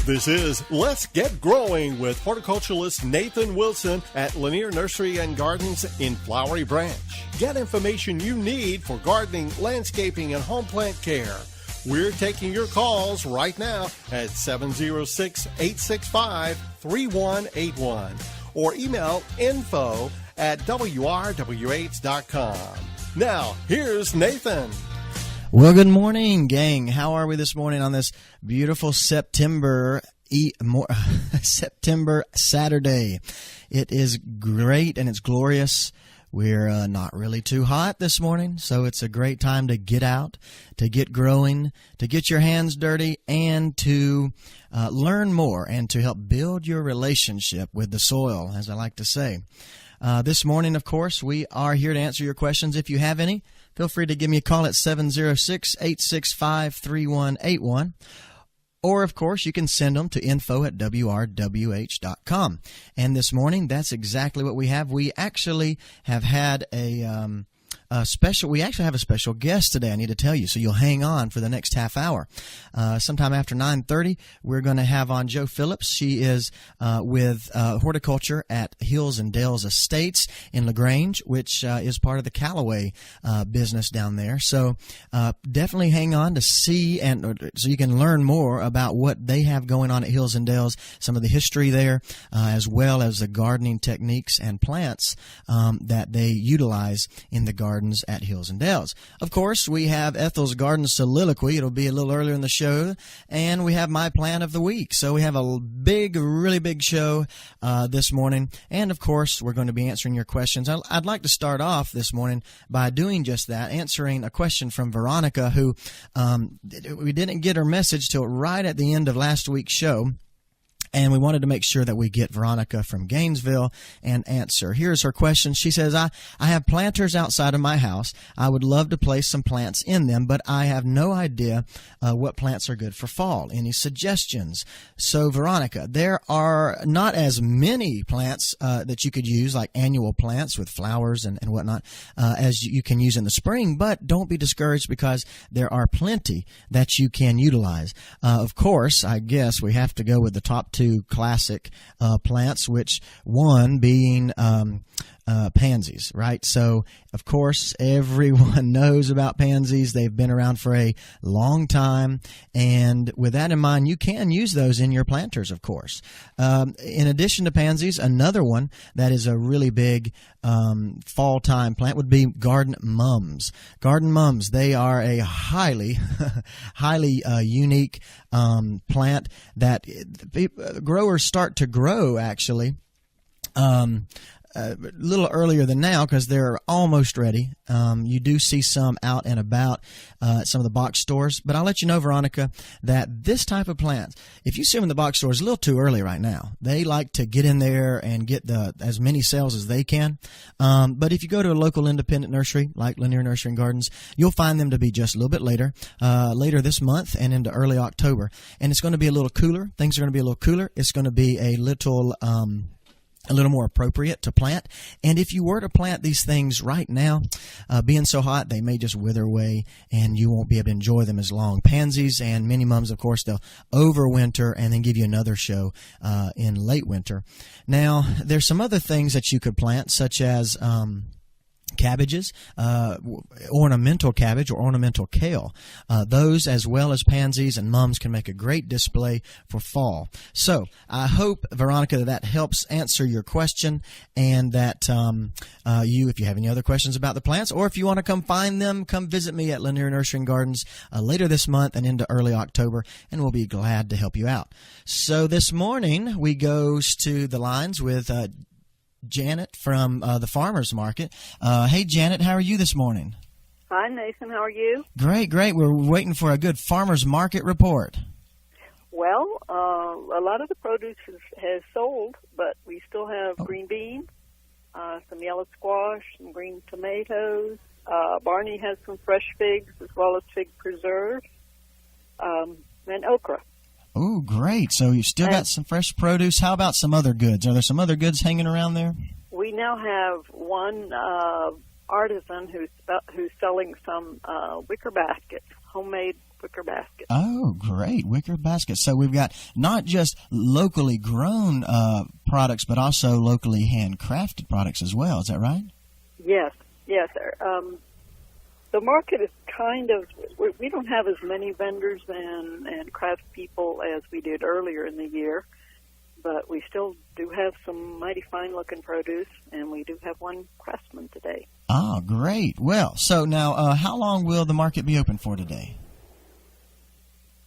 This is Let's Get Growing with horticulturalist Nathan Wilson at Lanier Nursery and Gardens in Flowery Branch. Get information you need for gardening, landscaping, and home plant care. We're taking your calls right now at 706-865-3181 or email info@WRWH.com. Now, here's Nathan. Well, good morning, gang. How are we this morning on this beautiful September Saturday? It is great and it's glorious. We're not really too hot this morning, so it's a great time to get out, to get growing, to get your hands dirty, and to learn more and to help build your relationship with the soil, as I like to say. This morning, of course, we are here to answer your questions. If you have any, feel free to give me a call at 706-865-3181. Or, of course, you can send them to info@WRWH.com. And this morning, that's exactly what we have. We actually have had we actually have a special guest today, I need to tell you, so you'll hang on for the next half hour. Sometime after 9:30, we're going to have on Jo Phillips. She is with horticulture at Hills and Dales Estates in LaGrange, which is part of the Callaway business down there. So definitely hang on to see, and so you can learn more about what they have going on at Hills and Dales, some of the history there, as well as the gardening techniques and plants that they utilize in the gardens at Hills and Dales. Of course, we have Ethel's Garden Soliloquy. It'll be a little earlier in the show. And we have my plant of the week. So we have a really big show this morning. And, of course, we're going to be answering your questions. I'd like to start off this morning by doing just that, answering a question from Veronica, who we didn't get her message till right at the end of last week's show. And we wanted to make sure that we get Veronica from Gainesville and answer. Here's her question. She says, I have planters outside of my house. I would love to place some plants in them, but I have no idea what plants are good for fall. Any suggestions? So, Veronica, there are not as many plants that you could use, like annual plants with flowers and whatnot, as you can use in the spring, but don't be discouraged because there are plenty that you can utilize. Of course, I guess we have to go with the top two classic plants, which one being pansies, right? So, of course, everyone knows about pansies. They've been around for a long time, and with that in mind, you can use those in your planters, of course. In addition to pansies, another one that is a really big fall-time plant would be garden mums. Garden mums, they are a highly unique plant that growers start to grow, actually, a little earlier than now because they're almost ready. You do see some out and about some of the box stores. But I'll let you know, Veronica, that this type of plant, if you see them in the box stores, a little too early right now. They like to get in there and get as many sales as they can. But if you go to a local independent nursery like Lanier Nursery and Gardens, you'll find them to be just a little bit later this month and into early October. And it's going to be a little cooler. Things are going to be a little cooler. It's going to be a little more appropriate to plant. And if you were to plant these things right now, being so hot, they may just wither away and you won't be able to enjoy them as long. Pansies and mini mums, of course, they'll overwinter and then give you another show in late winter. Now, there's some other things that you could plant, such as cabbages, ornamental cabbage or ornamental kale. Those, as well as pansies and mums, can make a great display for fall. So I hope, Veronica, that helps answer your question, and that if you have any other questions about the plants, or if you want to come find them, come visit me at Lanier Nursery and Gardens later this month and into early October, and we'll be glad to help you out. So this morning we goes to the lines with Janet from the farmer's market. Hey, Janet, how are you this morning? Hi, Nathan. How are you? Great. We're waiting for a good farmer's market report. Well, a lot of the produce has sold, but we still have green beans, some yellow squash, some green tomatoes. Barney has some fresh figs as well as fig preserve, and okra. Oh, great. So you still got some fresh produce. How about some other goods? Are there some other goods hanging around there? We now have one artisan who's selling some wicker baskets, homemade wicker baskets. Oh, great. Wicker baskets. So we've got not just locally grown products, but also locally handcrafted products as well. Is that right? Yes. The market is kind of, we don't have as many vendors and craft people as we did earlier in the year, but we still do have some mighty fine-looking produce, and we do have one craftsman today. Oh, great. Well, so now how long will the market be open for today?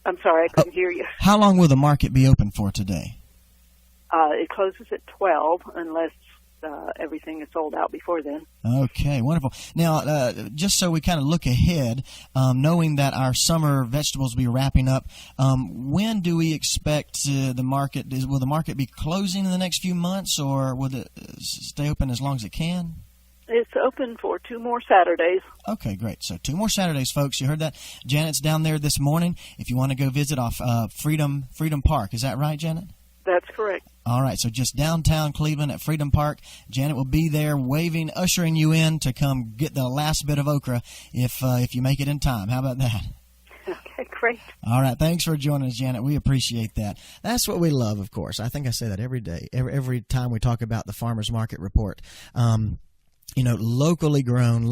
I'm sorry, I couldn't hear you. How long will the market be open for today? It closes at 12 unless everything is sold out before then. Okay, wonderful. Now, just so we kind of look ahead, knowing that our summer vegetables will be wrapping up, when do we expect the market? Will the market be closing in the next few months, or will it stay open as long as it can? It's open for 2 more Saturdays. Okay, great. So 2 more Saturdays, folks. You heard that? Janet's down there this morning. If you want to go visit off Freedom Park, is that right, Janet? That's correct. All right, so just downtown Cleveland at Freedom Park. Janet will be there waving, ushering you in to come get the last bit of okra if you make it in time. How about that? Okay, great. All right, thanks for joining us, Janet. We appreciate that. That's what we love, of course. I think I say that every day, every time we talk about the Farmers Market Report. Locally grown,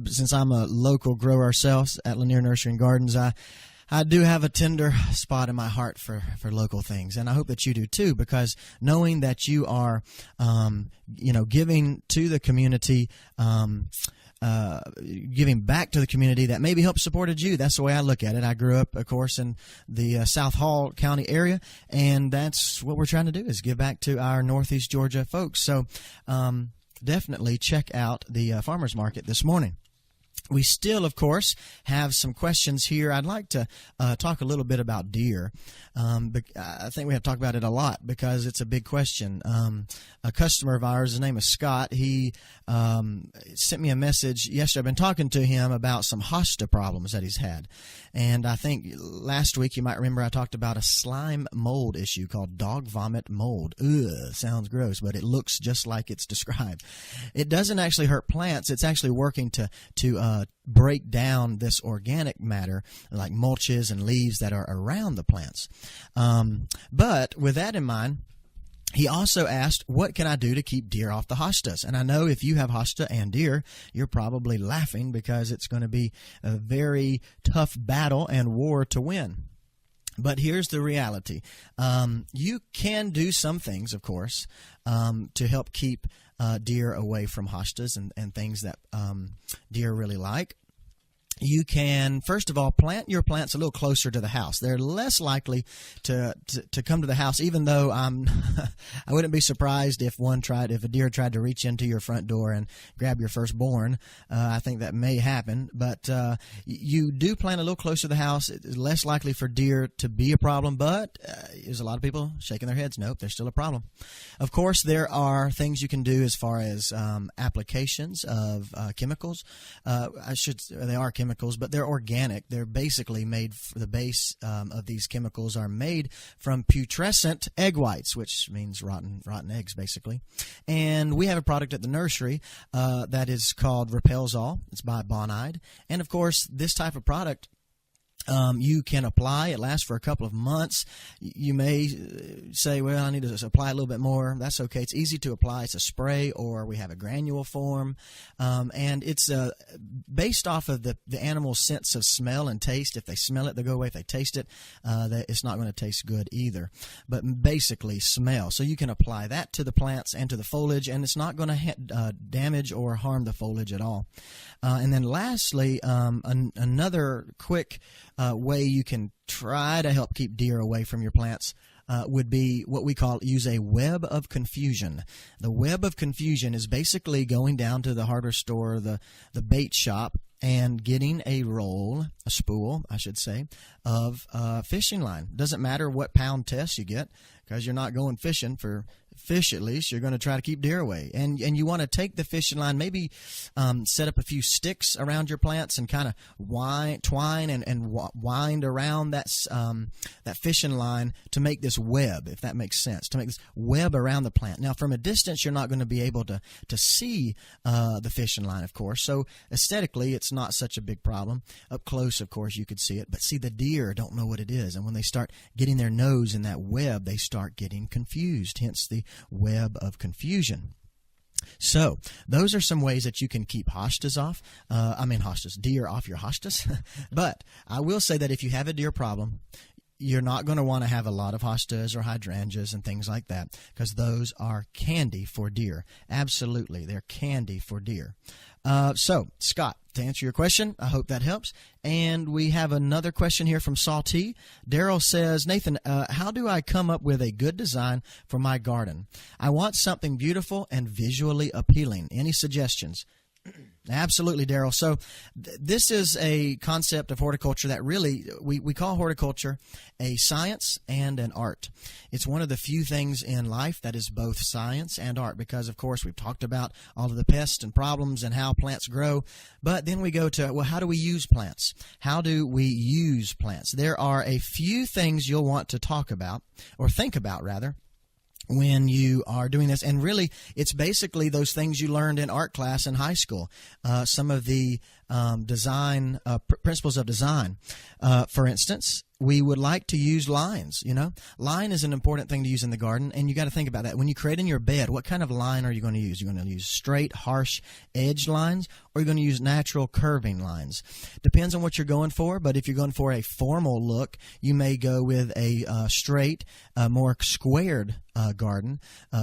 since I'm a local grower ourselves at Lanier Nursery and Gardens, I do have a tender spot in my heart for local things, and I hope that you do too, because knowing that you are, giving to the community, giving back to the community that maybe helped supported you. That's the way I look at it. I grew up, of course, in the South Hall County area, and that's what we're trying to do is give back to our Northeast Georgia folks. So definitely check out the farmers market this morning. We still, of course, have some questions here. I'd like to talk a little bit about deer. I think we have to talk about it a lot because it's a big question. A customer of ours, his name is Scott, he sent me a message yesterday. I've been talking to him about some hosta problems that he's had. And I think last week, you might remember, I talked about a slime mold issue called dog vomit mold. Ugh, sounds gross, but it looks just like it's described. It doesn't actually hurt plants. It's actually working to break down this organic matter like mulches and leaves that are around the plants. But with that in mind, he also asked, what can I do to keep deer off the hostas? And I know if you have hosta and deer, you're probably laughing because it's going to be a very tough battle and war to win. But here's the reality. You can do some things, of course, to help keep deer away from hostas and things that deer really like. You can, first of all, plant your plants a little closer to the house. They're less likely to come to the house, even though I wouldn't be surprised if a deer tried to reach into your front door and grab your firstborn. I think that may happen, but you do plant a little closer to the house. It's less likely for deer to be a problem, but there's a lot of people shaking their heads. Nope, there's still a problem. Of course, there are things you can do as far as applications of chemicals. They are chemicals, but they're organic. They're basically made, the base of these chemicals are made from putrescent egg whites, which means rotten eggs, basically. And we have a product at the nursery that is called Repelzol. It's by Bonide. And, of course, this type of product you can apply. It lasts for a couple of months. You may say, well, I need to apply a little bit more. That's okay. It's easy to apply. It's a spray, or we have a granule form. And it's based off of the animal's sense of smell and taste. If they smell it, they'll go away. If they taste it, it's not going to taste good either. But basically smell. So you can apply that to the plants and to the foliage, and it's not going to damage or harm the foliage at all. And then lastly, another quick way you can try to help keep deer away from your plants would be what we use a web of confusion. The web of confusion is basically going down to the hardware store, the bait shop, and getting a spool, I should say, of fishing line. Doesn't matter what pound test you get, because you're not going fishing for fish, at least, you're going to try to keep deer away. And you want to take the fishing line, maybe set up a few sticks around your plants and kind of twine and wind around that fishing line to make this web, if that makes sense, to make this web around the plant. Now, from a distance, you're not going to be able to see the fishing line, of course. So aesthetically, it's not such a big problem. Up close, of course, you could see it. But see, the deer don't know what it is. And when they start getting their nose in that web, they start getting confused, hence the web of confusion. So those are some ways that you can keep deer off your hostas. But I will say that if you have a deer problem, you're not going to want to have a lot of hostas or hydrangeas and things like that, because those are candy for deer. Absolutely, they're candy for deer. So, Scott, to answer your question, I hope that helps. And we have another question here from Salty. Daryl says, Nathan, how do I come up with a good design for my garden? I want something beautiful and visually appealing. Any suggestions? Absolutely, Daryl. So this is a concept of horticulture that really, we call horticulture a science and an art. It's one of the few things in life that is both science and art because, of course, we've talked about all of the pests and problems and how plants grow. But then we go to, well, how do we use plants? How do we use plants? There are a few things you'll want to talk about, or think about, rather, when you are doing this. And really, it's basically those things you learned in art class in high school. Some of the design principles of design. For instance, we would like to use lines. Line is an important thing to use in the garden, and you got to think about that. When you create in your bed, what kind of line are you going to use? You're going to use straight, harsh edge lines, or you're going to use natural curving lines. Depends on what you're going for, but if you're going for a formal look, you may go with a straight, more squared garden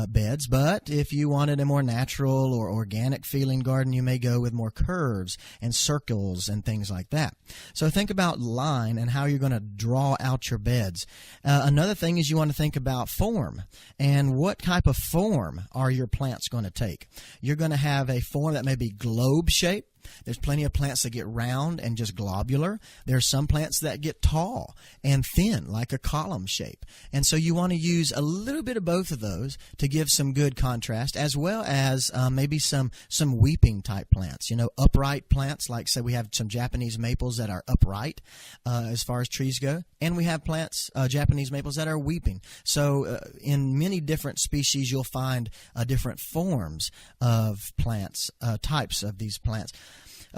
beds. But if you wanted a more natural or organic feeling garden, you may go with more curves and circles and things like that. So think about line and how you're going to draw out your beds. Another thing is you want to think about form and what type of form are your plants going to take. You're going to have a form that may be globe shaped. There's plenty of plants that get round and just globular. There's some plants that get tall and thin, like a column shape. And so you want to use a little bit of both of those to give some good contrast, as well as maybe some weeping type plants. Upright plants, like say we have some Japanese maples that are upright as far as trees go. And we have plants, Japanese maples, that are weeping. So in many different species, you'll find different forms of plants, types of these plants.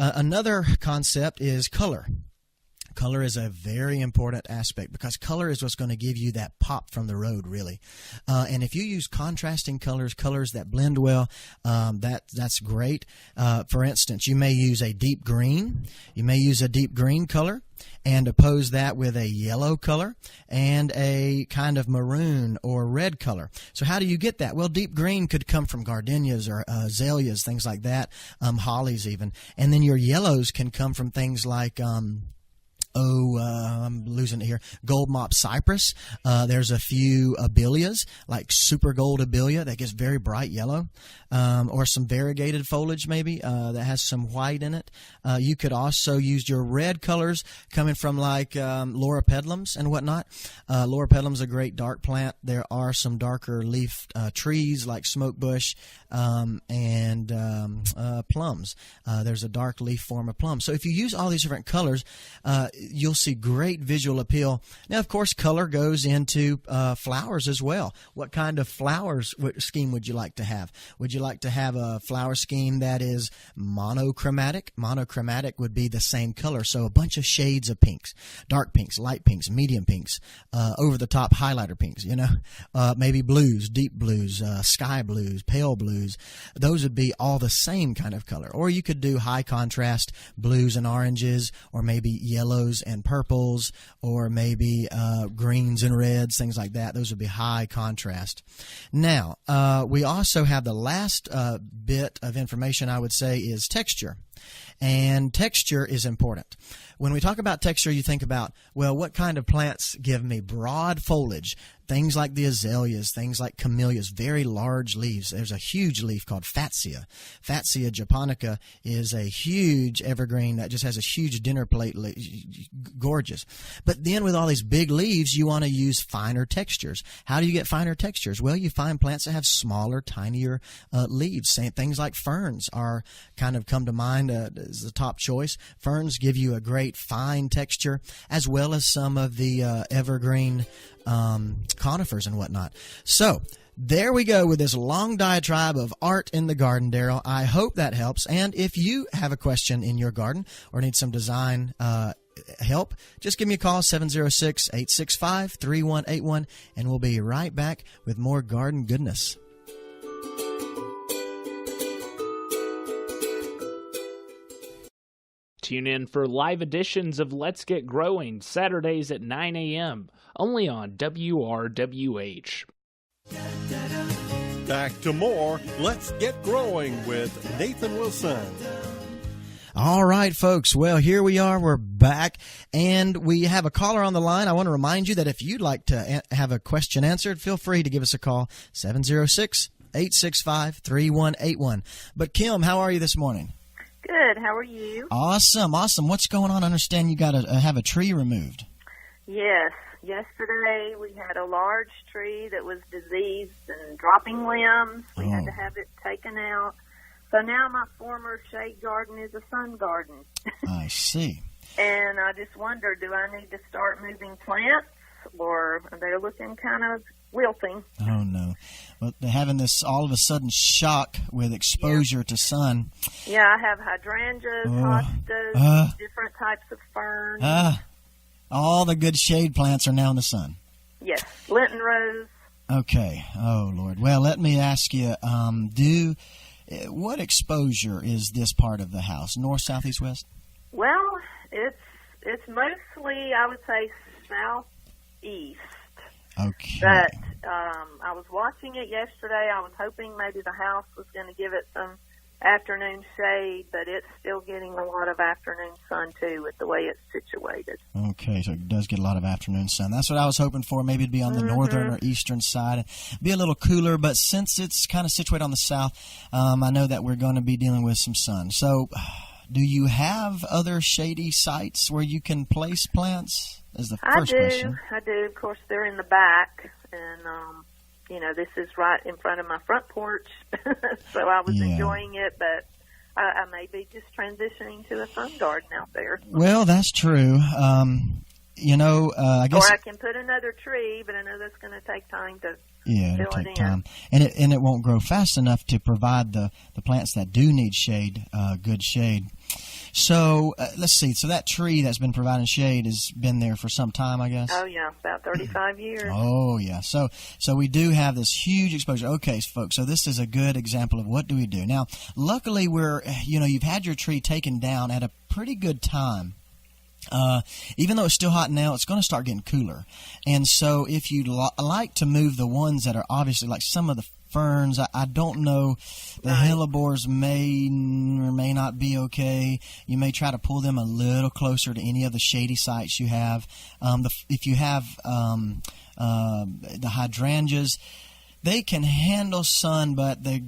Another concept is color. Color is a very important aspect because color is what's going to give you that pop from the road, really. And if you use contrasting colors that blend well, that's great. For instance, you may use a deep green. You may use a deep green color and oppose that with a yellow color and a kind of maroon or red color. So how do you get that? Well, deep green could come from gardenias or azaleas, things like that, hollies even. And then your yellows can come from things like I'm losing it here. Gold mop cypress. There's a few abelias, like super gold abelia that gets very bright yellow, or some variegated foliage maybe that has some white in it. You could also use your red colors coming from like loropetalums and whatnot. Loropetalum's a great dark plant. There are some darker leaf trees like smokebush and plums. There's a dark leaf form of plum. So if you use all these different colors, you'll see great visual appeal. Now, of course, color goes into flowers as well. What kind of flowers scheme would you like to have? Would you like to have a flower scheme that is monochromatic? Monochromatic would be the same color, so a bunch of shades of pinks, dark pinks, light pinks, medium pinks, over-the-top highlighter pinks, maybe blues, deep blues, sky blues, pale blues. Those would be all the same kind of color. Or you could do high contrast blues and oranges, or maybe yellows and purples, or maybe greens and reds, things like that. Those would be high contrast. Now, we also have the last bit of information, I would say, is texture. And texture is important. When we talk about texture, you think about, well, what kind of plants give me broad foliage? Things like the azaleas, things like camellias, very large leaves. There's a huge leaf called Fatsia. Fatsia japonica is a huge evergreen that just has a huge dinner plate, gorgeous. But then with all these big leaves, you want to use finer textures. How do you get finer textures? Well, you find plants that have smaller, tinier leaves. Things like ferns are kind of come to mind as the top choice. Ferns give you a great fine texture, as well as some of the evergreen conifers and whatnot. So there we go with this long diatribe of art in the garden, Daryl. I hope that helps. And if you have a question in your garden or need some design help, just give me a call, 706-865-3181, and we'll be right back with more garden goodness. Tune in for live editions of Let's Get Growing, Saturdays at 9 a.m., only on WRWH. Back to more Let's Get Growing with Nathan Wilson. All right, folks. Well, here we are. We're back, and we have a caller on the line. I want to remind you that if you'd like to have a question answered, feel free to give us a call, 706-865-3181. But, Kim, how are you this morning? Good. How are you? Awesome. What's going on? I understand you got to have a tree removed. Yes. Yesterday we had a large tree that was diseased and dropping limbs. We had to have it taken out. So now my former shade garden is a sun garden. I see. And I just wonder, do I need to start moving plants, or they're looking kind of wilting? Oh, no. Well, they're having this all of a sudden shock with exposure to sun. Yeah, I have hydrangeas, hostas, different types of ferns. All the good shade plants are now in the sun. Yes, Linton rose. Okay. Oh, Lord. Well, let me ask you, what exposure is this part of the house? North, south, east, west? Well, it's mostly, I would say, southeast. Okay. But I was watching it yesterday. I was hoping maybe the house was going to give it some afternoon shade, but it's still getting a lot of afternoon sun, too, with the way it's situated. Okay, so it does get a lot of afternoon sun. That's what I was hoping for. Maybe it'd be on the northern or eastern side. Be a little cooler, but since it's kind of situated on the south, I know that we're going to be dealing with some sun. So do you have other shady sites where you can place plants? Is the first question. I do. Of course, they're in the back, and this is right in front of my front porch, so I was enjoying it, but I may be just transitioning to a sun garden out there. Well, that's true. I guess. Or I can put another tree, but I know that's going to take time to it'll take time, and it won't grow fast enough to provide the plants that do need shade, good shade. So let's see. So that tree that's been providing shade has been there for some time, I guess. Oh yeah, about 35 years. Oh yeah. So we do have this huge exposure. Okay, folks. So this is a good example of what do we do now. Luckily, you've had your tree taken down at a pretty good time. Even though it's still hot now, it's going to start getting cooler. And so if you'd like to move the ones that are obviously like some of the ferns, I don't know, the hellebores may or may not be okay. You may try to pull them a little closer to any of the shady sites you have. If you have the hydrangeas, they can handle sun, but they're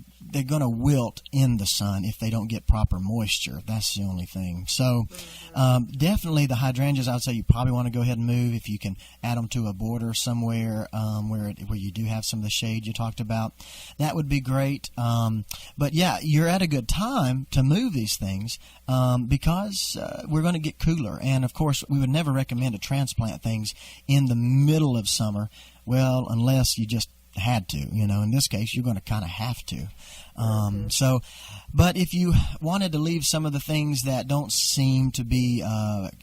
going to wilt in the sun if they don't get proper moisture. That's the only thing. So definitely the hydrangeas, I would say you probably want to go ahead and move if you can add them to a border somewhere where you do have some of the shade you talked about. That would be great. But, yeah, you're at a good time to move these things because we're going to get cooler. And, of course, we would never recommend to transplant things in the middle of summer, well, unless you just had to, in this case, you're going to kind of have to. But if you wanted to leave some of the things that don't seem to be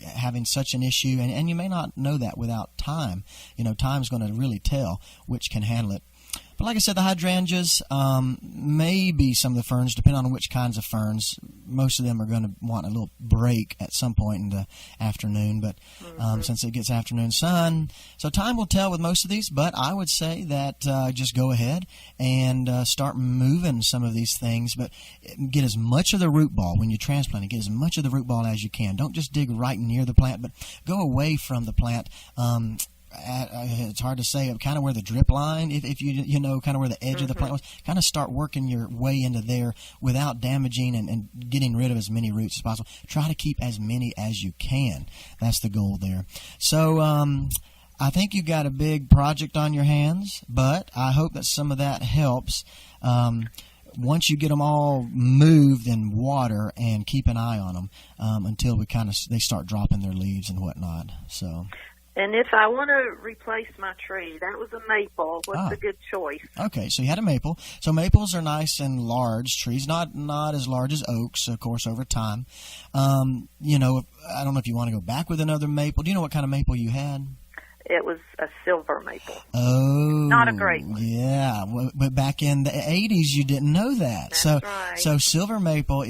having such an issue, and you may not know that without time, time's going to really tell which can handle it. But like I said, the hydrangeas, maybe some of the ferns, depending on which kinds of ferns. Most of them are going to want a little break at some point in the afternoon, but since it gets afternoon sun, so time will tell with most of these. But I would say that just go ahead and start moving some of these things, but get as much of the root ball when you transplant it. Get as much of the root ball as you can. Don't just dig right near the plant, but go away from the plant. It's hard to say, kind of where the drip line, if you know, kind of where the edge of the plant was, kind of start working your way into there without damaging and getting rid of as many roots as possible. Try to keep as many as you can. That's the goal there. So I think you've got a big project on your hands, but I hope that some of that helps. Once you get them all moved in water, and keep an eye on them until they start dropping their leaves and whatnot. So. And if I want to replace my tree, that was a maple. What's a good choice? Okay, so you had a maple. So maples are nice and large trees, not as large as oaks, of course, over time. I don't know if you want to go back with another maple. Do you know what kind of maple you had? It was a silver maple. Oh. Not a great one. Yeah, but back in the 80s, you didn't know that. That's right. So silver maple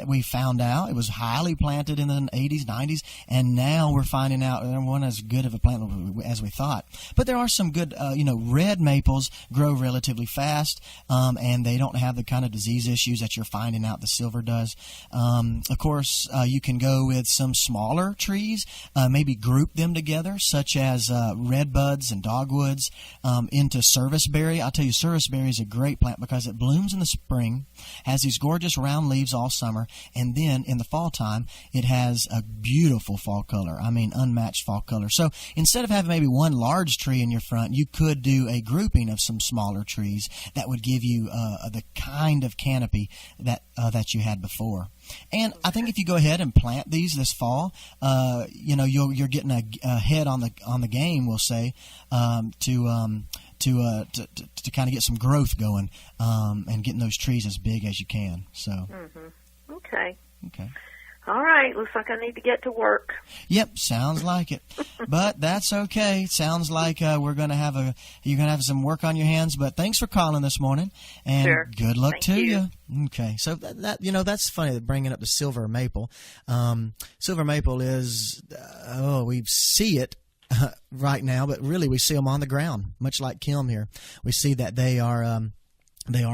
we found out, it was highly planted in the 80s, 90s, and now we're finding out it wasn't as good of a plant as we thought. But there are some good, red maples grow relatively fast, and they don't have the kind of disease issues that you're finding out the silver does. Of course, you can go with some smaller trees, maybe group them together, such as red buds and dogwoods into serviceberry. I'll tell you, serviceberry is a great plant because it blooms in the spring, has these gorgeous round leaves all summer, and then in the fall time, it has a beautiful fall color. I mean, unmatched fall color. So instead of having maybe one large tree in your front, you could do a grouping of some smaller trees that would give you the kind of canopy that you had before. And I think if you go ahead and plant these this fall, you're getting a head on the game, we'll say, to kind of get some growth going, and getting those trees as big as you can. So. Okay. Okay. All right. Looks like I need to get to work. Yep, sounds like it. But that's okay. Sounds like you're gonna have some work on your hands. But thanks for calling this morning, and sure. Good luck Thank to you. Okay, so that's funny that bringing up the silver maple. Silver maple is we see it right now, but really we see them on the ground, much like Kim here. We see that they are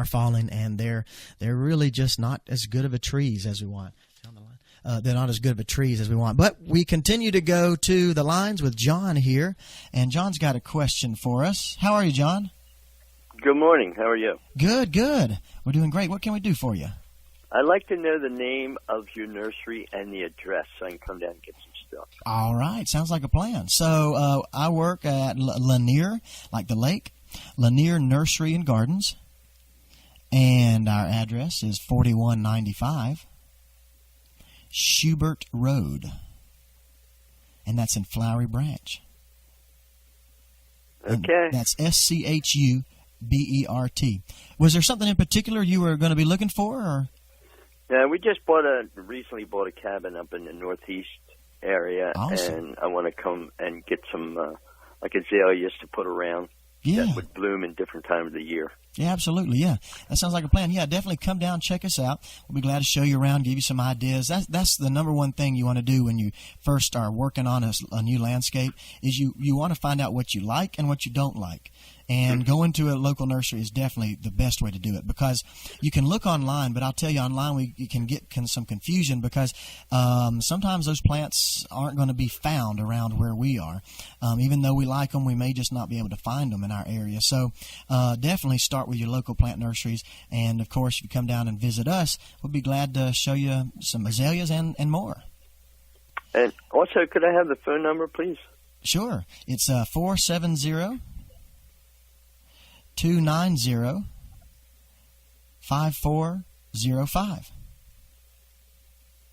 falling, and they're really just not as good of a trees as we want. They're not as good of a trees as we want. But we continue to go to the lines with John here, and John's got a question for us. How are you, John? Good morning. How are you? Good. We're doing great. What can we do for you? I'd like to know the name of your nursery and the address so I can come down and get some stuff. All right. Sounds like a plan. So I work at Lanier, like the lake, Lanier Nursery and Gardens, and our address is 4195 Schubert Road, and that's in Flowery Branch. Okay. And that's SCHUBERT. Was there something in particular you were going to be looking for? Or? Yeah, we just recently bought a cabin up in the northeast area, awesome. And I want to come and get some like azaleas to put around that would bloom in different times of the year. Yeah, absolutely. Yeah, that sounds like a plan. Yeah, definitely come down, check us out. We'll be glad to show you around, give you some ideas. That's the number one thing you want to do when you first are working on a new landscape is you want to find out what you like and what you don't like. And going to a local nursery is definitely the best way to do it because you can look online, but I'll tell you online you can get some confusion because sometimes those plants aren't going to be found around where we are. Even though we like them, we may just not be able to find them in our area. So definitely start with your local plant nurseries. And, of course, if you come down and visit us, we'll be glad to show you some azaleas and more. And also, could I have the phone number, please? Sure. It's 470 290-5405.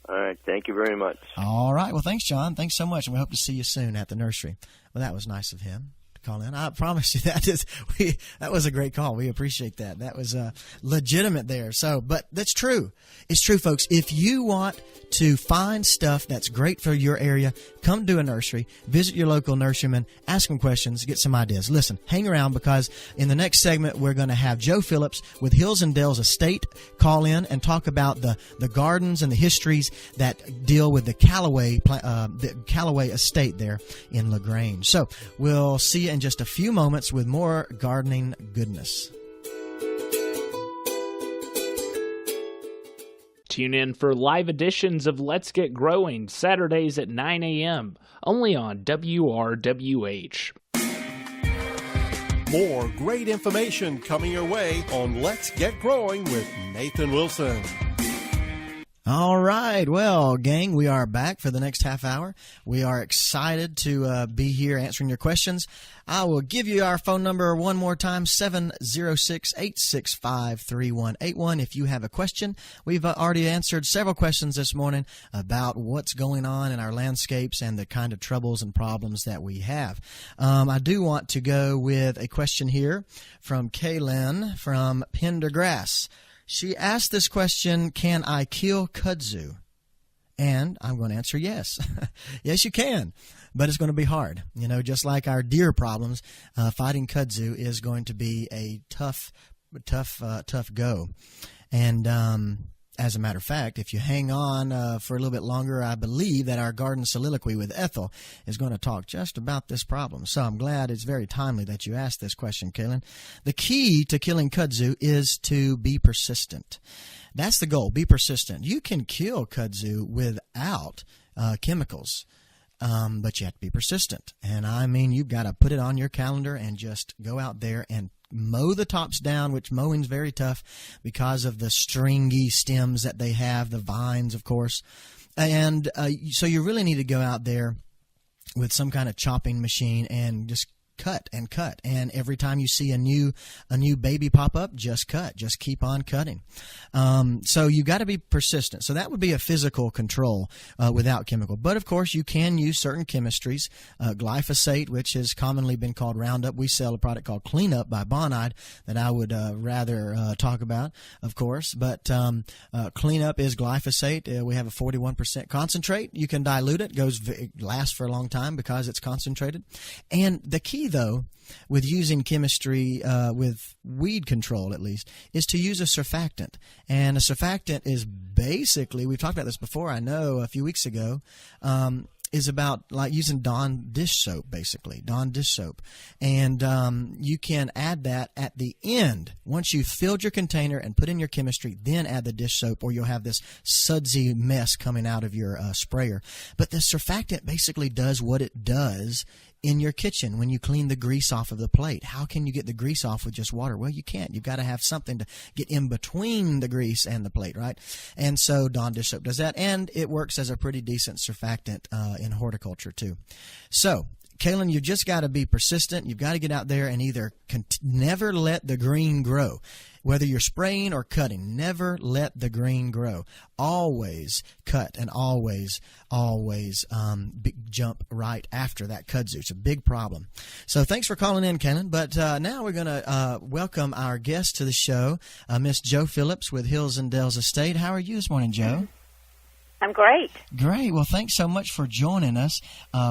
All right. Thank you very much. All right. Well, thanks, John. Thanks so much. And we hope to see you soon at the nursery. Well, that was nice of him to call in. I promise you that was a great call. We appreciate that. That was legitimate there. So, but that's true. It's true, folks. If you want to find stuff that's great for your area, come to a nursery, visit your local nurseryman, ask them questions, get some ideas. Listen, hang around, because in the next segment we're going to have Joe Phillips with Hills and Dales Estate call in and talk about the gardens and the histories that deal with the Callaway estate there in LaGrange. So we'll see you in just a few moments with more gardening goodness. Tune in for live editions of Let's Get Growing, Saturdays at 9 a.m., only on WRWH. More great information coming your way on Let's Get Growing with Nathan Wilson. All right. Well, gang, we are back for the next half hour. We are excited to be here answering your questions. I will give you our phone number one more time, 706-865-3181. If you have a question, we've already answered several questions this morning about what's going on in our landscapes and the kind of troubles and problems that we have. I do want to go with a question here from Kaylin from Pendergrass. She asked this question, can I kill kudzu? And I'm going to answer yes. Yes, you can, but it's going to be hard. You know, just like our deer problems, fighting kudzu is going to be a tough go. And as a matter of fact, if you hang on for a little bit longer, I believe that our garden soliloquy with Ethel is going to talk just about this problem. So I'm glad it's very timely that you asked this question, Kaylin. The key to killing kudzu is to be persistent. That's the goal. Be persistent. You can kill kudzu without chemicals, but you have to be persistent. And I mean, you've got to put it on your calendar and just go out there and mow the tops down, which mowing's very tough because of the stringy stems that they have, the vines, of course. And so you really need to go out there with some kind of chopping machine and just cut and cut. And every time you see a new baby pop up, just cut. Just keep on cutting. So you got to be persistent. So that would be a physical control without chemical. But of course, you can use certain chemistries. Glyphosate, which has commonly been called Roundup. We sell a product called Cleanup by Bonide that I would rather talk about, of course. But Cleanup is glyphosate. We have a 41% concentrate. You can dilute it. It lasts for a long time because it's concentrated. And the key, though, with using chemistry with weed control, at least, is to use a surfactant. And a surfactant is basically, we've talked about this before, I know, a few weeks ago, is about like using Dawn dish soap, basically, Dawn dish soap. And you can add that at the end. Once you've filled your container and put in your chemistry, then add the dish soap, or you'll have this sudsy mess coming out of your sprayer. But the surfactant basically does what it does in your kitchen when you clean the grease off of the plate. How can you get the grease off with just water? Well, you can't. You've got to have something to get in between the grease and the plate, right? And so Dawn dish soap does that, and it works as a pretty decent surfactant in horticulture too. So, Kaylin, you just got to be persistent. You've got to get out there and either never let the green grow. Whether you're spraying or cutting, never let the green grow. Always cut and always jump right after that kudzu. It's a big problem. So thanks for calling in, Kaylin. But now we're going to welcome our guest to the show, Miss Joe Phillips with Hills and Dales Estate. How are you this morning, Joe? I'm great. Great. Well, thanks so much for joining us.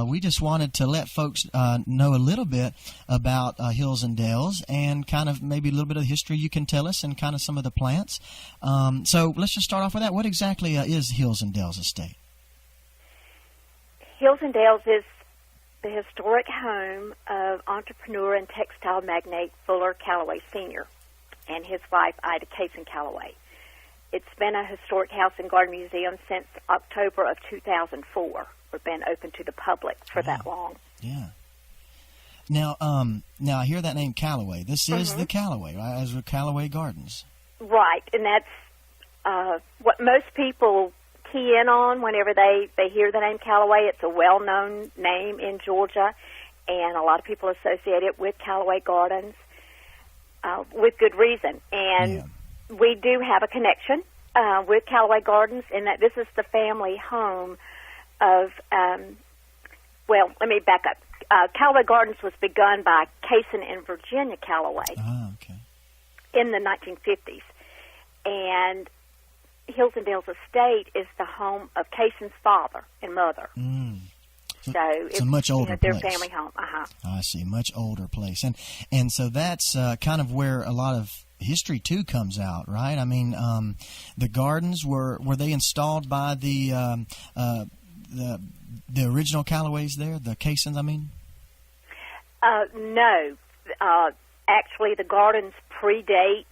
We just wanted to let folks know a little bit about Hills and Dales and kind of maybe a little bit of the history you can tell us and kind of some of the plants. So let's just start off with that. What exactly is Hills and Dales Estate? Hills and Dales is the historic home of entrepreneur and textile magnate Fuller Callaway Sr. and his wife Ida Kaysen Callaway. It's been a historic house and garden museum since October of 2004. We've been open to the public for that long. Yeah. Now I hear that name Callaway. This is the Callaway, right? As with Callaway Gardens. Right, and that's what most people key in on whenever they hear the name Callaway. It's a well-known name in Georgia, and a lot of people associate it with Callaway Gardens with good reason. And we do have a connection with Callaway Gardens in that this is the family home of, well, let me back up. Callaway Gardens was begun by Kaysen and Virginia Callaway in the 1950s. And Hills and Dales Estate is the home of Kaysen's father and mother. So it's a much older their place. family home. I see, much older place. And so that's kind of where a lot of history, too, comes out, right? I mean, the gardens, were they installed by the original Callaways there, the Kaysens, I mean? No. Actually, the gardens predate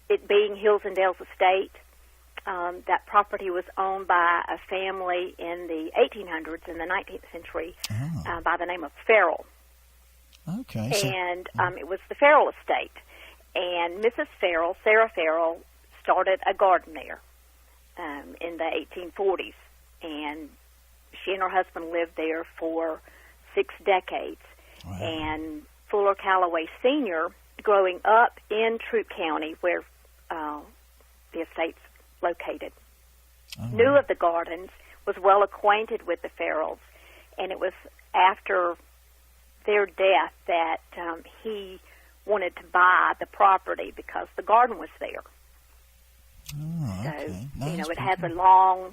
it being Hills and Dales Estate. That property was owned by a family in the 1800s, in the 19th century, by the name of Farrell. Okay. And it was the Farrell Estate. And Mrs. Farrell, Sarah Farrell, started a garden there in the 1840s. And she and her husband lived there for 6 decades. Wow. And Fuller Callaway Sr., growing up in Troup County, where the estate's located, knew of the gardens, was well acquainted with the Farrells, and it was after their death that he wanted to buy the property because the garden was there. Oh, okay. So, it has a long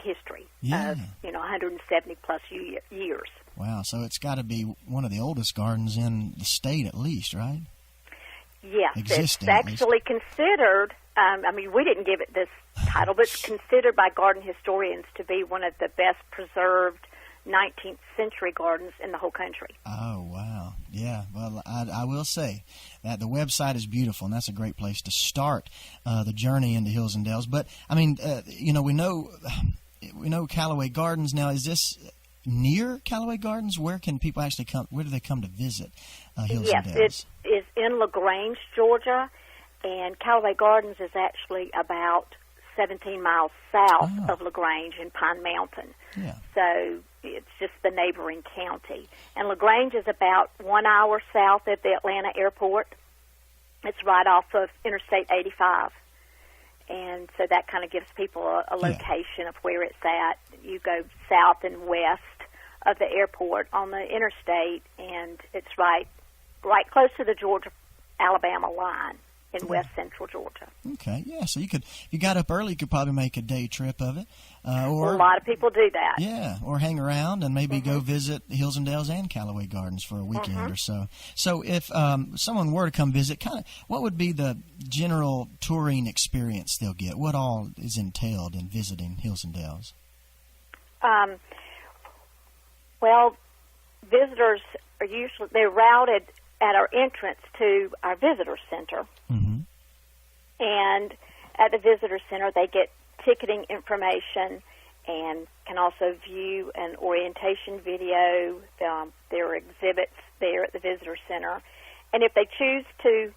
history of, 170 plus years. Wow, so it's got to be one of the oldest gardens in the state at least, right? Yes, Existing, it's actually considered, we didn't give it this title, but it's considered by garden historians to be one of the best preserved 19th century gardens in the whole country. Oh, wow. Yeah, well, I will say that the website is beautiful, and that's a great place to start the journey into Hills and Dales. But, we know Callaway Gardens. Now, is this near Callaway Gardens? Where can people actually come? Where do they come to visit Hills and Dales? Yes, it is in LaGrange, Georgia, and Callaway Gardens is actually about 17 miles south of LaGrange in Pine Mountain. Yeah. So it's just the neighboring county. And LaGrange is about 1 hour south of the Atlanta airport. It's right off of Interstate 85. And so that kind of gives people a location of where it's at. You go south and west of the airport on the interstate, and it's right close to the Georgia-Alabama line in west central Georgia. Okay, yeah. So if you got up early, you could probably make a day trip of it. Or a lot of people do that. Yeah, or hang around and maybe go visit Hills and Dales and Callaway Gardens for a weekend or so. So if someone were to come visit, what would be the general touring experience they'll get? What all is entailed in visiting Hills and Dales? Well, visitors are they're routed at our entrance to our visitor center. Mm-hmm. And at the visitor center, they get ticketing information and can also view an orientation video. There are exhibits there at the visitor center. And if they choose to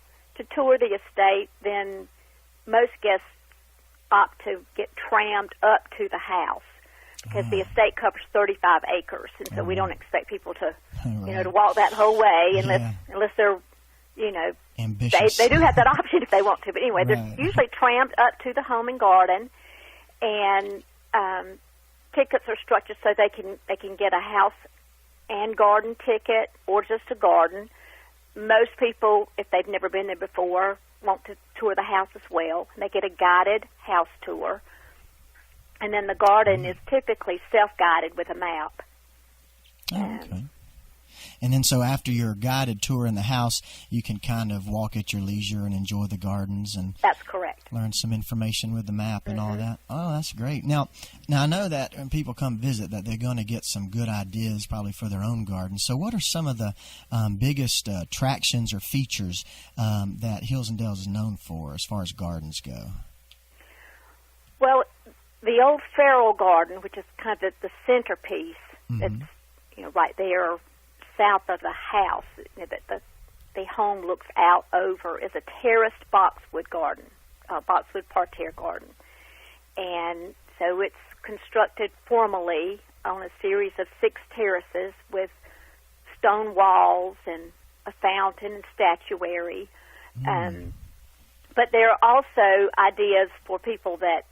tour the estate, then most guests opt to get trammed up to the house, because the estate covers 35 acres, and so we don't expect people to, to walk that whole way unless they're, ambitious. They do have that option if they want to. But anyway, they're usually trammed up to the home and garden, and tickets are structured so they can get a house and garden ticket or just a garden. Most people, if they've never been there before, want to tour the house as well. They get a guided house tour. And then the garden is typically self-guided with a map. Okay. And then so after your guided tour in the house, you can kind of walk at your leisure and enjoy the gardens. And that's correct. Learn some information with the map and all that. Oh, that's great. Now I know that when people come visit that they're going to get some good ideas probably for their own garden. So what are some of the biggest attractions or features that Hills and Dales is known for as far as gardens go? Well, the old Farrell Garden, which is kind of the centerpiece, that's right there south of the house that the home looks out over, is a terraced boxwood garden, boxwood parterre garden. And so it's constructed formally on a series of 6 terraces with stone walls and a fountain and statuary. But there are also ideas for people that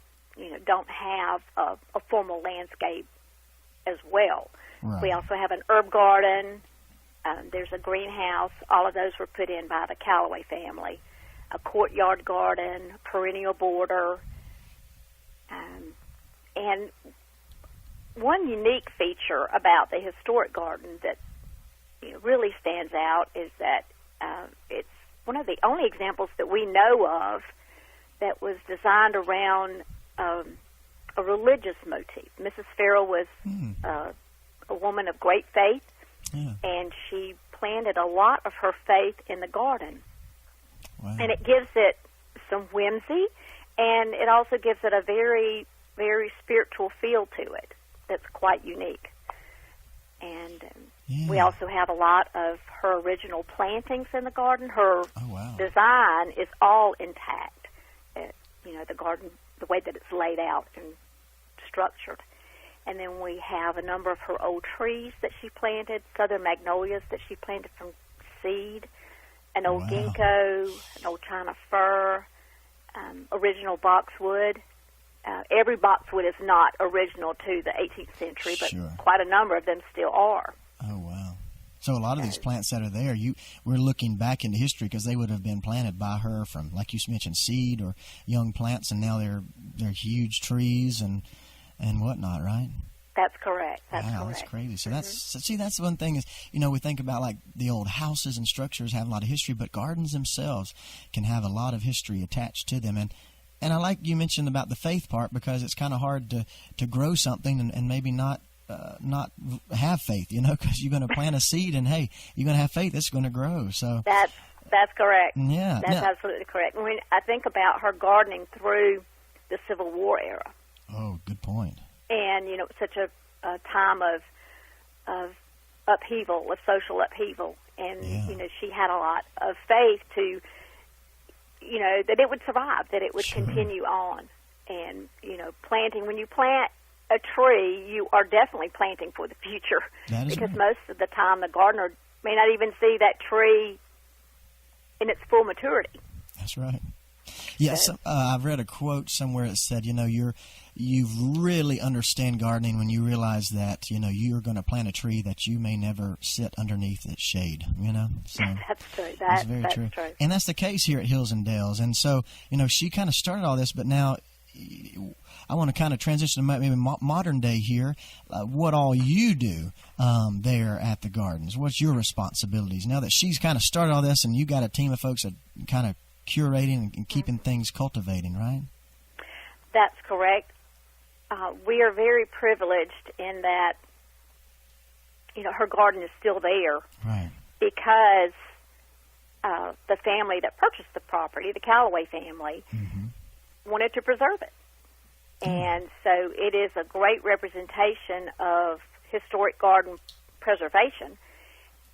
don't have a formal landscape as well. Right. We also have an herb garden. There's a greenhouse. All of those were put in by the Callaway family. A courtyard garden, perennial border. And one unique feature about the historic garden that really stands out is that it's one of the only examples that we know of that was designed around a religious motif. Mrs. Farrell was a woman of great faith, and she planted a lot of her faith in the garden. Wow. And it gives it some whimsy, and it also gives it a very, very spiritual feel to it that's quite unique. And we also have a lot of her original plantings in the garden. Her design is all intact. The garden, the way that it's laid out and structured. And then we have a number of her old trees that she planted, southern magnolias that she planted from seed, an old ginkgo, an old China fir, original boxwood. Every boxwood is not original to the 18th century, but quite a number of them still are. Oh, wow. So a lot of these plants that are there, we're looking back into history because they would have been planted by her from, like you mentioned, seed or young plants, and now they're huge trees and whatnot, right? That's correct. That's crazy. So that's one thing is, we think about like the old houses and structures have a lot of history, but gardens themselves can have a lot of history attached to them. And I like you mentioned about the faith part because it's kind of hard to grow something and maybe not have faith, because you're going to plant a seed and hey, you're going to have faith, it's going to grow. So that's correct. Yeah, that's absolutely correct. When I think about her gardening through the Civil War era. Oh, good point. And such a time of upheaval, of social upheaval, and she had a lot of faith to, that it would survive, that it would continue on, and planting. When you plant a tree, you are definitely planting for the future, because most of the time the gardener may not even see that tree in its full maturity. That's right. Yes, I've read a quote somewhere that said, you really understand gardening when you realize that, you're going to plant a tree that you may never sit underneath its shade, So that's true. That's very true. And that's the case here at Hills and Dales. And so, she kind of started all this, but now I want to kind of transition to maybe modern day here. What all you do there at the gardens? What's your responsibilities now that she's kind of started all this, and you got a team of folks that kind of curating and keeping things cultivating, right? That's correct. We are very privileged in that, her garden is still there, right? Because the family that purchased the property, the Callaway family, wanted to preserve it. And so it is a great representation of historic garden preservation.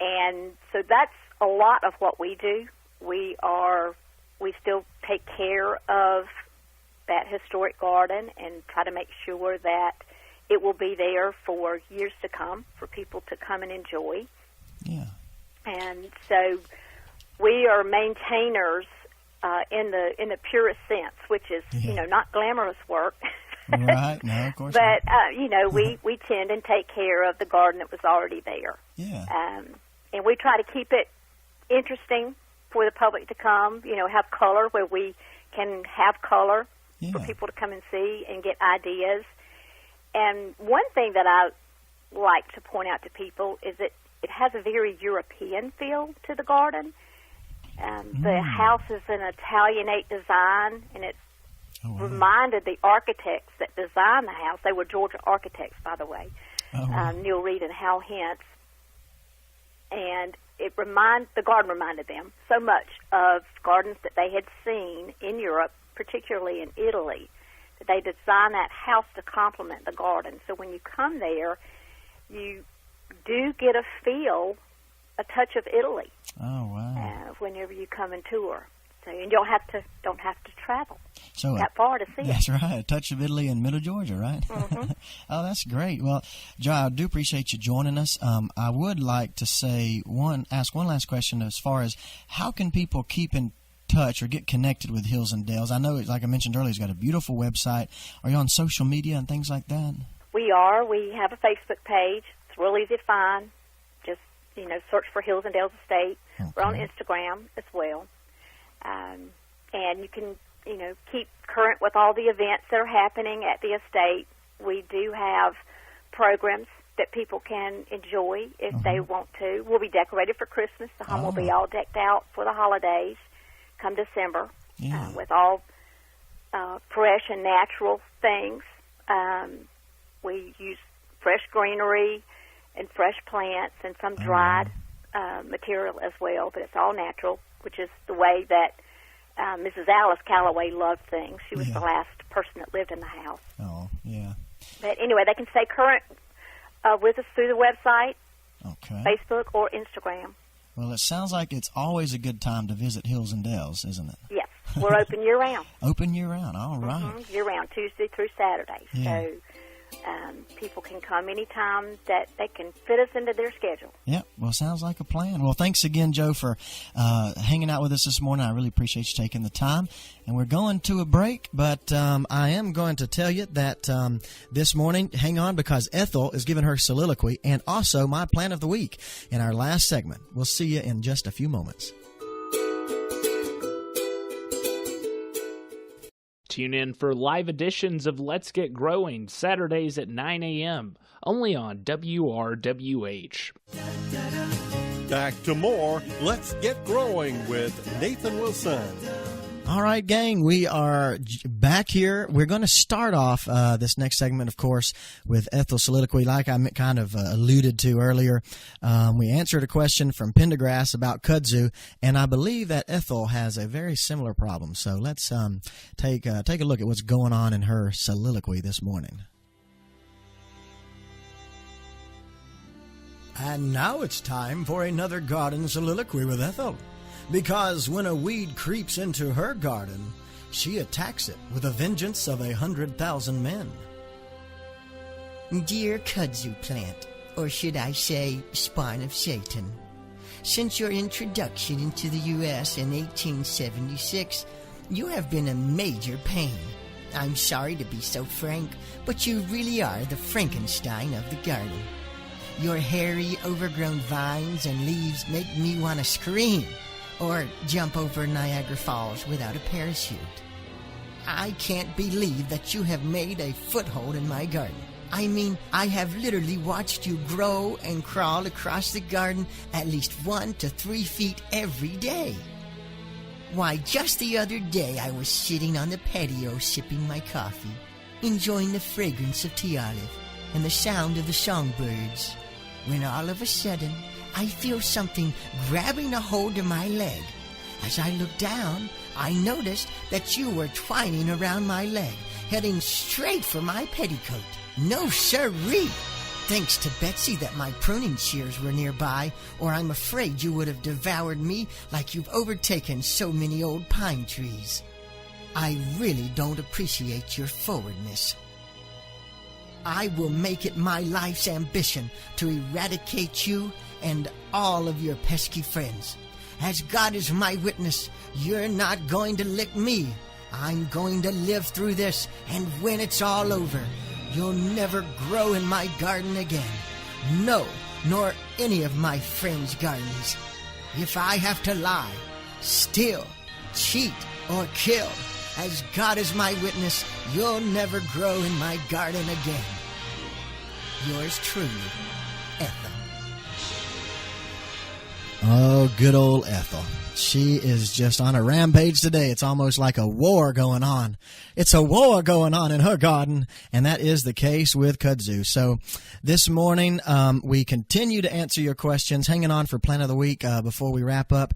And so that's a lot of what we do. We still take care of that historic garden and try to make sure that it will be there for years to come for people to come and enjoy. Yeah. And so we are maintainers in the purest sense, which is not glamorous work. Right. No, of course. But we tend and take care of the garden that was already there. Yeah. And we try to keep it interesting for the public to come. Have color where we can have color for people to come and see and get ideas. And one thing that I like to point out to people is that it has a very European feel to the garden. The house is an Italianate design, and it's reminded the architects that designed the house. They were Georgia architects, by the way, Neil Reed and Hal Hintz. And the garden reminded them so much of gardens that they had seen in Europe, particularly in Italy, that they designed that house to complement the garden. So when you come there, you do get a touch of Italy. Oh, wow. Whenever you come and tour. So you don't have to travel that far to see it. That's right. A touch of Italy in Middle Georgia, right? Mm-hmm. Oh, that's great. Well, Jo, I do appreciate you joining us. I would like to ask one last question as far as how can people keep in touch or get connected with Hills and Dales? I know, like I mentioned earlier, he's got a beautiful website. Are you on social media and things like that? We are. We have a Facebook page. It's real easy to find. Just, search for Hills and Dales Estate. Okay. We're on Instagram as well. And you can, keep current with all the events that are happening at the estate. We do have programs that people can enjoy if they want to. We'll be decorated for Christmas. The home will be all decked out for the holidays come December with all fresh and natural things. We use fresh greenery and fresh plants and some dried material as well, but it's all natural, which is the way that Mrs. Alice Calloway loved things. She was the last person that lived in the house. Oh, yeah. But anyway, they can stay current with us through the website, Facebook, or Instagram. Well, it sounds like it's always a good time to visit Hills and Dales, isn't it? Yes. We're open year-round. Open year-round. All right. Mm-hmm. Year-round, Tuesday through Saturday. Yeah. So people can come anytime that they can fit us into their schedule. Yeah, well, sounds like a plan. Well, thanks again, Joe, for hanging out with us this morning. I really appreciate you taking the time. And we're going to a break, but I am going to tell you that this morning, hang on, because Ethel is giving her soliloquy and also my plan of the week in our last segment. We'll see you in just a few moments. Tune in for live editions of Let's Get Growing, Saturdays at 9 a.m., only on WRWH. Back to more Let's Get Growing with Nathan Wilson. All right, gang, we are back here. We're going to start off this next segment, of course, with Ethel's soliloquy, like I kind of alluded to earlier. We answered a question from Pendergrass about kudzu, and I believe that Ethel has a very similar problem. So let's take a look at what's going on in her soliloquy this morning. And now it's time for another garden soliloquy with Ethel. Because when a weed creeps into her garden, she attacks it with the vengeance of 100,000 men. Dear kudzu plant, or should I say spawn of Satan, since your introduction into the U.S. in 1876, you have been a major pain. I'm sorry to be so frank, but you really are the Frankenstein of the garden. Your hairy, overgrown vines and leaves make me want to scream, or jump over Niagara Falls without a parachute. I can't believe that you have made a foothold in my garden. I mean, I have literally watched you grow and crawl across the garden at least 1 to 3 feet every day. Why, just the other day I was sitting on the patio sipping my coffee, enjoying the fragrance of tea olive and the sound of the songbirds, when all of a sudden I feel something grabbing a hold of my leg. As I looked down, I noticed that you were twining around my leg, heading straight for my petticoat. No sirree! Thanks to Betsy that my pruning shears were nearby, or I'm afraid you would have devoured me like you've overtaken so many old pine trees. I really don't appreciate your forwardness. I will make it my life's ambition to eradicate you and all of your pesky friends. As God is my witness, you're not going to lick me. I'm going to live through this, and when it's all over, you'll never grow in my garden again. No, nor any of my friends' gardens. If I have to lie, steal, cheat, or kill, as God is my witness, you'll never grow in my garden again. Yours truly, Ethel. Oh, good old Ethel. She is just on a rampage today. It's almost like a war going on. It's a war going on in her garden, and that is the case with kudzu. So this morning, we continue to answer your questions. Hanging on for Plan of the Week before we wrap up.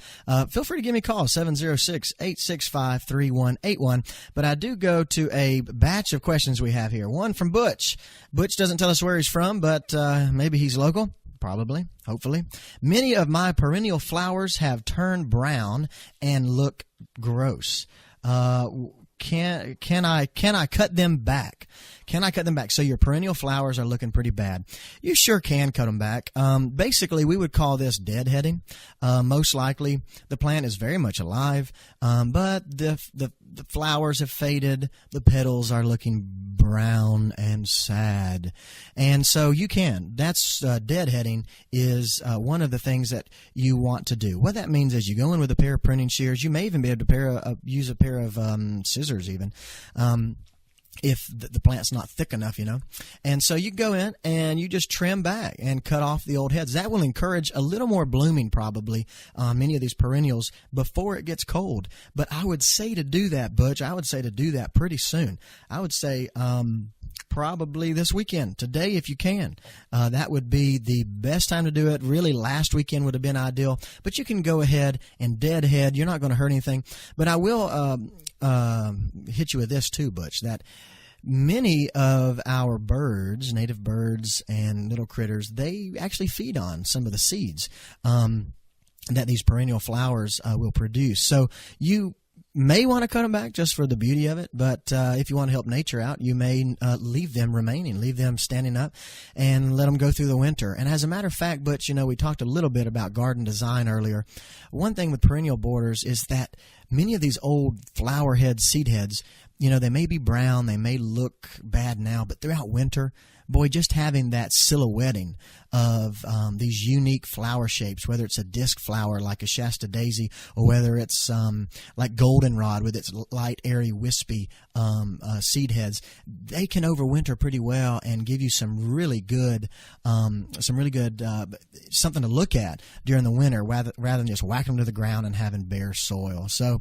Feel free to give me a call, 706-865-3181. But I do go to a batch of questions we have here. One from Butch. Butch doesn't tell us where he's from, but maybe he's local. Probably, hopefully. Many of my perennial flowers have turned brown and look gross. can I cut them back? Can I cut them back? So your perennial flowers are looking pretty bad. You sure can cut them back. Basically, we would call this deadheading. Most likely, the plant is very much alive, but the flowers have faded. The petals are looking brown and sad, and so you can. That's deadheading is one of the things that you want to do. What that means is you go in with a pair of pruning shears. You may even be able to use a pair of scissors, even. If the plant's not thick enough, And so you go in and you just trim back and cut off the old heads. That will encourage a little more blooming probably on many of these perennials before it gets cold. But I would say to do that, Butch, I would say to do that pretty soon. I would say probably this weekend, today if you can. That would be the best time to do it. Really, last weekend would have been ideal. But you can go ahead and deadhead. You're not going to hurt anything. But I will hit you with this too, Butch, that many of our birds, native birds and little critters, they actually feed on some of the seeds that these perennial flowers will produce. So you may want to cut them back just for the beauty of it, but if you want to help nature out, you may leave them remaining, leave them standing up, and let them go through the winter. And as a matter of fact, Butch, we talked a little bit about garden design earlier. One thing with perennial borders is that many of these old flower heads, seed heads, they may be brown, they may look bad now, but throughout winter, boy, just having that silhouetting of these unique flower shapes, whether it's a disc flower like a Shasta daisy, or whether it's like goldenrod with its light, airy, wispy seed heads, they can overwinter pretty well and give you some really good something to look at during the winter, rather than just whack them to the ground and having bare soil. So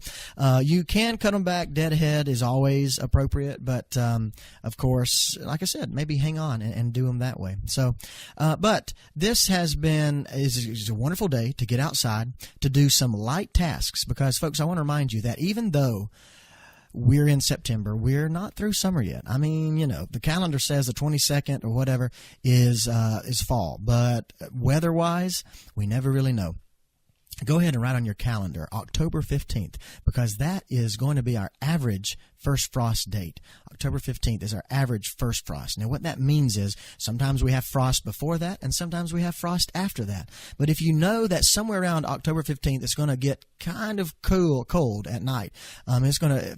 you can cut them back. Deadhead is always appropriate, but of course, like I said, maybe hang on and do them that way. So, but this is a wonderful day to get outside to do some light tasks, because folks, I want to remind you that even though we're in September, we're not through summer yet. I mean, the calendar says the 22nd or whatever is fall, but weather-wise, we never really know. Go ahead and write on your calendar October 15th, because that is going to be our average first frost date. October 15th is our average first frost. Now, what that means is sometimes we have frost before that, and sometimes we have frost after that. But if you know that somewhere around October 15th it's going to get kind of cold at night,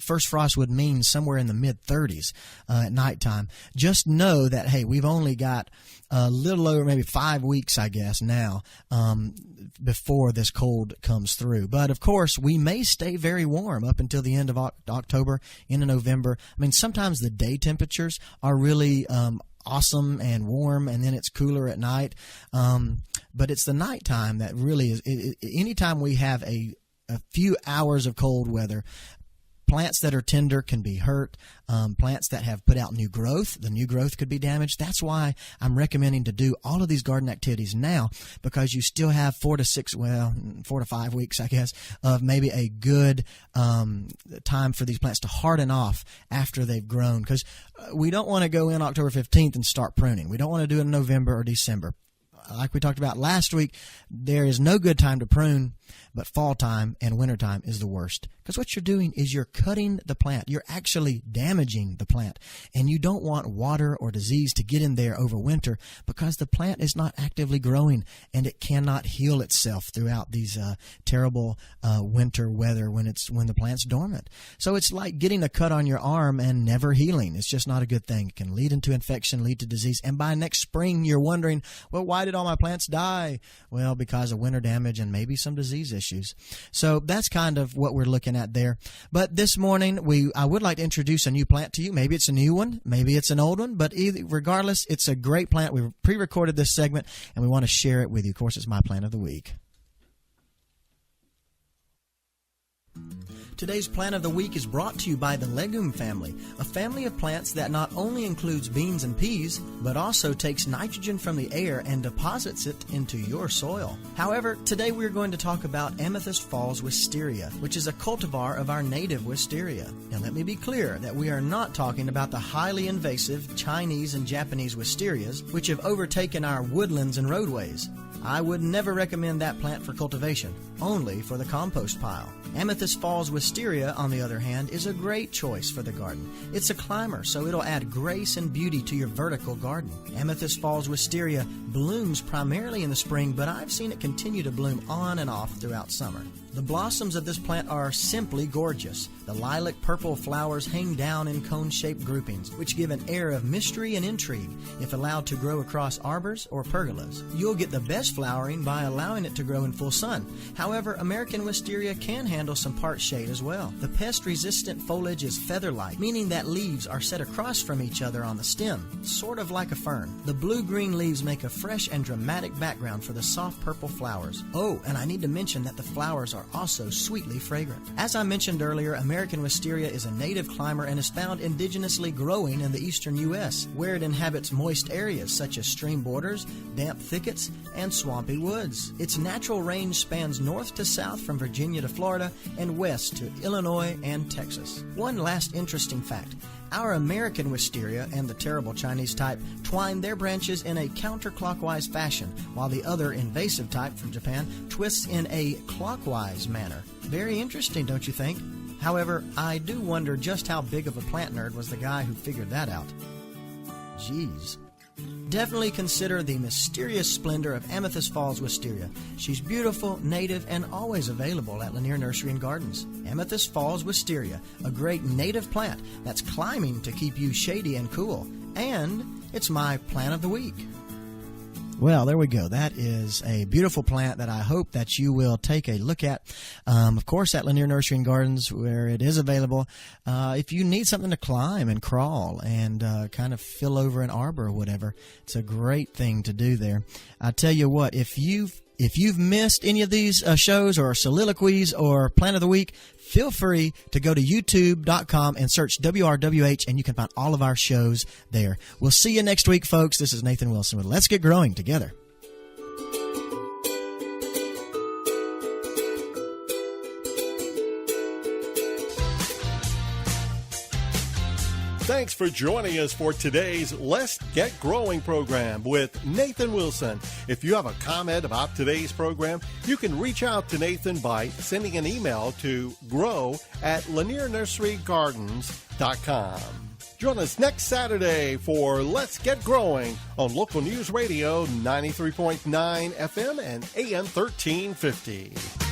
first frost would mean somewhere in the mid-30s at nighttime. Just know that, hey, we've only got a little over maybe 5 weeks, I guess, now before this cold comes through. But of course, we may stay very warm up until the end of October, into November. I mean, sometimes the day temperatures are really awesome and warm, and then it's cooler at night. But it's the nighttime that really is. Anytime we have a few hours of cold weather, plants that are tender can be hurt. Plants that have put out new growth, the new growth could be damaged. That's why I'm recommending to do all of these garden activities now, because you still have 4 to 5 weeks, I guess, of maybe a good time for these plants to harden off after they've grown. Because we don't want to go in October 15th and start pruning. We don't want to do it in November or December. Like we talked about last week, there is no good time to prune, but fall time and winter time is the worst. Because what you're doing is you're cutting the plant. You're actually damaging the plant. And you don't want water or disease to get in there over winter, because the plant is not actively growing and it cannot heal itself throughout these terrible winter weather when the plant's dormant. So it's like getting a cut on your arm and never healing. It's just not a good thing. It can lead into infection, lead to disease. And by next spring, you're wondering, well, why did all my plants die? Well, because of winter damage and maybe some disease issues. So that's kind of what we're looking at there. But this morning, I would like to introduce a new plant to you. Maybe it's a new one, maybe it's an old one, but regardless, it's a great plant. We've pre-recorded this segment, and we want to share it with you. Of course, it's my plant of the week. Today's plant of the week is brought to you by the legume family, a family of plants that not only includes beans and peas, but also takes nitrogen from the air and deposits it into your soil. However, today we're going to talk about Amethyst Falls wisteria, which is a cultivar of our native wisteria. Now let me be clear that we are not talking about the highly invasive Chinese and Japanese wisterias, which have overtaken our woodlands and roadways. I would never recommend that plant for cultivation, only for the compost pile. Amethyst Falls wisteria wisteria, on the other hand, is a great choice for the garden. It's a climber, so it'll add grace and beauty to your vertical garden. Amethyst Falls wisteria blooms primarily in the spring, but I've seen it continue to bloom on and off throughout summer. The blossoms of this plant are simply gorgeous. The lilac purple flowers hang down in cone-shaped groupings, which give an air of mystery and intrigue if allowed to grow across arbors or pergolas. You'll get the best flowering by allowing it to grow in full sun. However, American wisteria can handle some part shade as well. The pest-resistant foliage is feather-like, meaning that leaves are set across from each other on the stem, sort of like a fern. The blue-green leaves make a fresh and dramatic background for the soft purple flowers. Oh, and I need to mention that the flowers are also sweetly fragrant. As I mentioned earlier, American wisteria is a native climber and is found indigenously growing in the eastern U.S., where it inhabits moist areas such as stream borders, damp thickets, and swampy woods. Its natural range spans north to south from Virginia to Florida and west to Illinois and Texas. One last interesting fact. Our American wisteria and the terrible Chinese type twine their branches in a counterclockwise fashion, while the other invasive type from Japan twists in a clockwise manner. Very interesting, don't you think? However, I do wonder just how big of a plant nerd was the guy who figured that out. Jeez. Definitely consider the mysterious splendor of Amethyst Falls wisteria. She's beautiful, native, and always available at Lanier Nursery and Gardens. Amethyst Falls wisteria, a great native plant that's climbing to keep you shady and cool. And it's my plant of the week. Well, there we go. That is a beautiful plant that I hope that you will take a look at. Of course, at Lanier Nursery and Gardens, where it is available. If you need something to climb and crawl and kind of fill over an arbor or whatever, it's a great thing to do there. I tell you what, if you've missed any of these shows or soliloquies or Plant of the Week, feel free to go to youtube.com and search WRWH, and you can find all of our shows there. We'll see you next week, folks. This is Nathan Wilson with Let's Get Growing Together. Thanks for joining us for today's Let's Get Growing program with Nathan Wilson. If you have a comment about today's program, you can reach out to Nathan by sending an email to grow@LanierNurseryGardens.com. Join us next Saturday for Let's Get Growing on Local News Radio 93.9 FM and AM 1350.